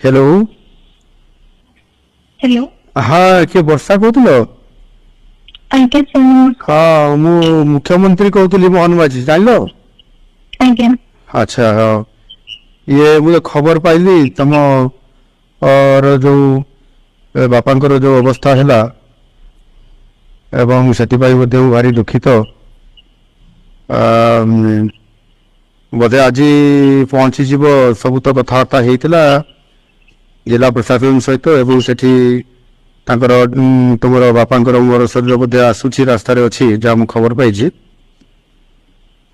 Hello hello हाँ किए वर्षा कहूल आज्ञा सर हाँ मु मुख्यमंत्री कहूली मोहन माझी जान आज्ञा अच्छा हाँ ये मुझे खबर पाइली तुम और जो बापांकर जो अवस्था है एवं से भारी दुखित बोधे आज पहुंची जीव सब तो कथबार्ता होता जिला प्रशासन सहित एवं सेठी तुम बापांकर मोर शरीर बोधे आसूची रास्तार अच्छी जहाँ मुझे खबर पाई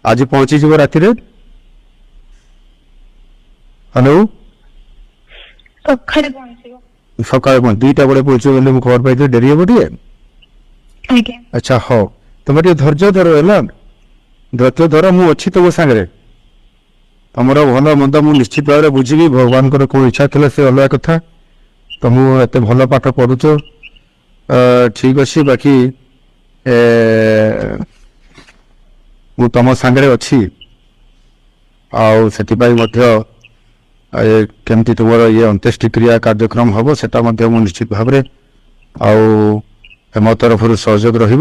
आज पहुंची जीव राति हेलो सकाल दुईटा बड़े पहुंचे बोले मुझे खबर पाई डेरी हे टे आज्ञा अच्छा हाँ तुम टे धैर्य धर है धैर्य धर मु अच्छी तुम सागर तुम भल मंद मुझे निश्चित भाव में बुझी भगवान कौन इच्छा थी से अलग कथा तुम एत भल पाठ पढ़ुच ठीक अच्छे बाकी मु तुम सागर अच्छी केमती तुम ये अंत्येष्टि क्रिया कार्यक्रम हम से निश्चित भाव मो तरफ सहयोग रही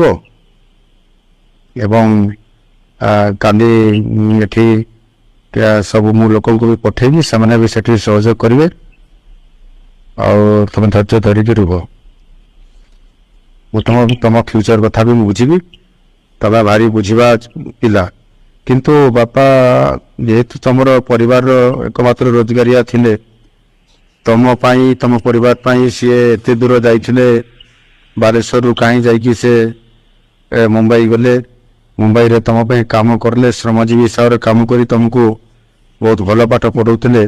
सब मु लोक भी पठेबी से भी सेठी सहयोग करेंगे तुम धैर्य धरिकी रुह तुम तुम फ्यूचर कथा भी बुझी तुम भारी बुझा पिला किंतु बापा जेहेतु तुम परिवार एकमात्र रोजगारिया थिले तुम तुम परिवार सी एत दूर जाइए बालेश्वर कहीं जाकि से मुंबई गले मुंबई रे तुम काम करले श्रमजीवी हिसाब से काम कर तुमको बहुत भल पाठ पढ़ाते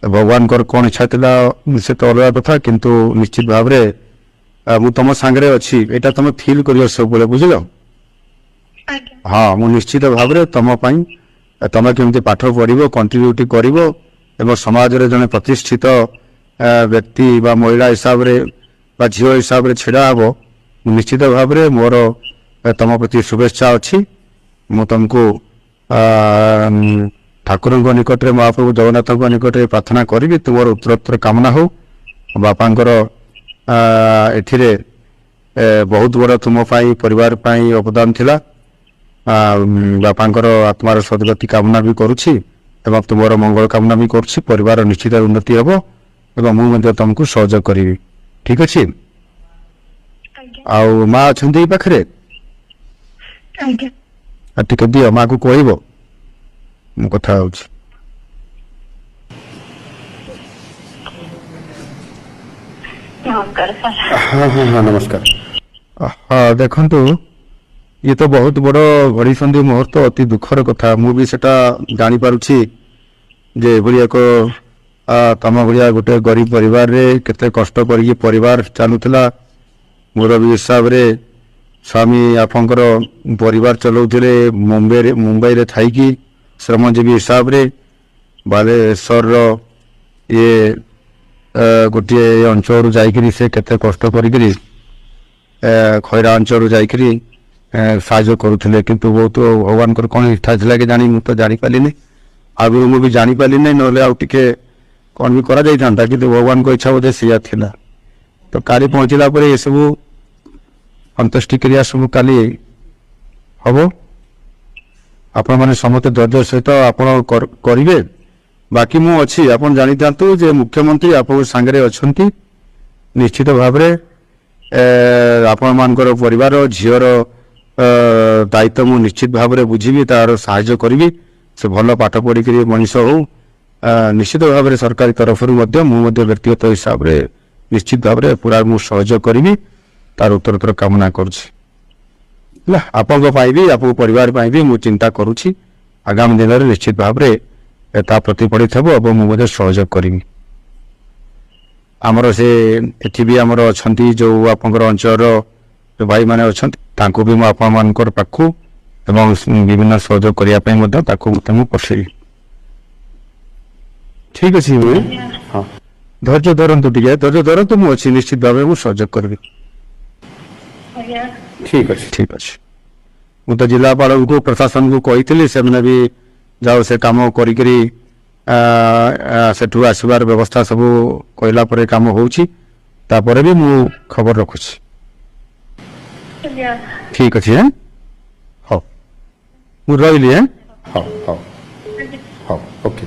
भगवान कौन इच्छा था से तो अलग कथा किंतु निश्चित भाव में तुम सांगे अच्छी यहाँ तुम फिल कर सब बुझल हाँ मु निश्चित भाव में तुम तुम केमती पाठ पढ़ कंट्रीब्यूट कर समाज रे जने प्रतिष्ठित व्यक्ति बा महिला हिसाब रे बा झील हिसाब से छिड़ा हे निश्चित भाव में मोर तुम प्रति शुभेच्छा अच्छी मु तुमको ठाकुर निकट में महाप्रभु जगन्नाथ निकट में प्रार्थना करी तुम उत्तरोत्तर कामना हो बापांकर एथिरे बहुत बड़ तुम परिवार अवदान थिला बापांकर आत्मार सदगति कामना भी करुछि एवं तुम मंगल कामना भी करुछि परिवार निश्चित उन्नति हम एवं मुझे तुमको सहयोग करी ठीक अच्छे आउ माँ अच्छा पाखे टे दियो माँ को कह मु कथा हाँ हाँ हाँ नमस्कार हाँ देखु ये तो बहुत बड़ घड़ी संधि मुहूर्त अति दुखर कथा मु भी सेटा जानी पारुछि जे एक तम भाया गोटे गरीब परिवार रे केते कष्ट करिके परिवार चलुला मोर भी हिसाब रे स्वामी आपंकर परिवार चलाउथिले मुंबई रे थाइकी श्रमजीवी हिसाब रे बालेश्वर ये गोटे अंचल जाइकरी से केते कष्ट करिकरी खैरा अंचल जाइकरी साहाय्य करुले किंतु बहुत भगवान कौन इच्छा थी कि जानी मुझे जानी पारिनी आगु मुझे जानी पारि ना आउ टे कौन भी करा जाता कि भगवान को इच्छा बोधे सी था तो काली पहुँचला ये सब अंत्येष्टि क्रिया सब काली हम आपण मैंने समस्त धैर्य सहित आपण करेंगे बाकी मु अच्छी आप जानी था जे मुख्यमंत्री आप सांगे अच्छा निश्चित भाव आपण मानकर परिवार झीर दायित्व मु निश्चित भाव में बुझी तार साहाय्य करी से भल पाठ पढ़ी मनीष हो निश्चित भाव में सरकारी तरफ व्यक्तिगत हिसाब से निश्चित भाव में पूरा मु सहयोग करी तार उत्तरोत्तर कामना करुँच आपण भी आप परिवार भी मु चिंता करुँची आगामी दिन में निश्चित भाव में प्रतिफलित हो मुझे सहयोग करी आमर से एठी भी आमर अच्छा जो आपंकर अंचल जो भाई मैंने अच्छा भी मुझे आपण पाखु एवं विभिन्न सहयोग करने पठेबी ठीक अच्छे हाँ धैर्य धरतु टे धैर्य धरतु मुझे निश्चित भाव में सहयोग करी ठीक अच्छे ठीक अच्छे मुझे जिलापाल को प्रशासन को कही से भी जाओ से कम करी ସେଠୁ ଆସିବାର ବ୍ୟବସ୍ଥା ସବୁ କହିଲା ପରେ କାମ ହେଉଛି, ତାପରେ ବି ମୁଁ ଖବର ରଖୁଛି। ଠିକ୍ ଅଛି ହଉ, ମୁଁ ରହିଲି। ହଉ ହଉ ହଉ, ଓକେ।